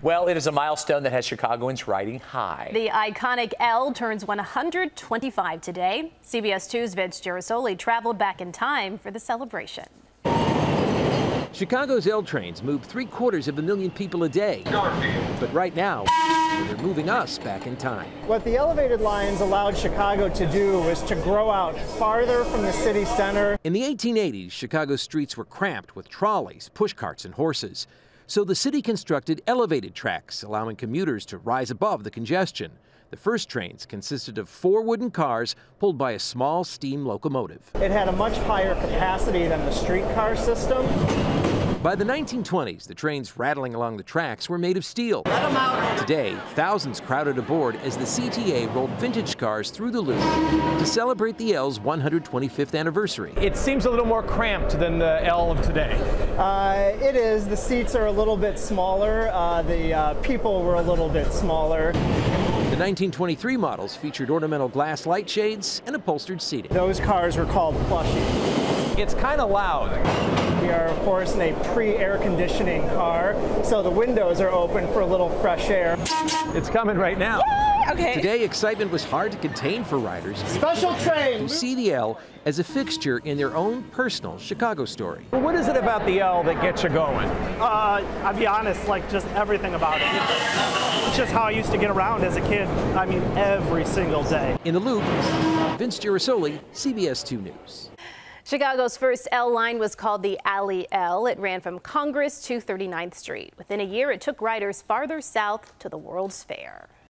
Well, it is a milestone that has Chicagoans riding high. The iconic L turns 125 today. CBS 2's Vince Girasoli traveled back in time for the celebration. Chicago's L trains move 750,000 people a day. But right now, they're moving us back in time. What the elevated lines allowed Chicago to do was to grow out farther from the city center. In the 1880s, Chicago's streets were cramped with trolleys, pushcarts, and horses. So the city constructed elevated tracks, allowing commuters to rise above the congestion. The first trains consisted of 4 wooden cars pulled by a small steam locomotive. It had a much higher capacity than the streetcar system. By the 1920s, the trains rattling along the tracks were made of steel. Today, thousands crowded aboard as the CTA rolled vintage cars through the loop to celebrate the L's 125th anniversary. It seems a little more cramped than the L of today. It is. The seats are a little bit smaller. The people were a little bit smaller. The 1923 models featured ornamental glass light shades and upholstered seating. Those cars were called plushy. It's kind of loud. We are, of course, in a pre-air conditioning car, so the windows are open for a little fresh air. It's coming right now. Okay. Today, excitement was hard to contain for riders Special train! who see the L as a fixture in their own personal Chicago story. Well, what is it about the L that gets you going? I'll be honest, like just everything about it. It's just how I used to get around as a kid. I mean, every single day. In the loop, Vince Girasoli, CBS 2 News. Chicago's first L line was called the Alley L. It ran from Congress to 39th Street. Within a year, it took riders farther south to the World's Fair.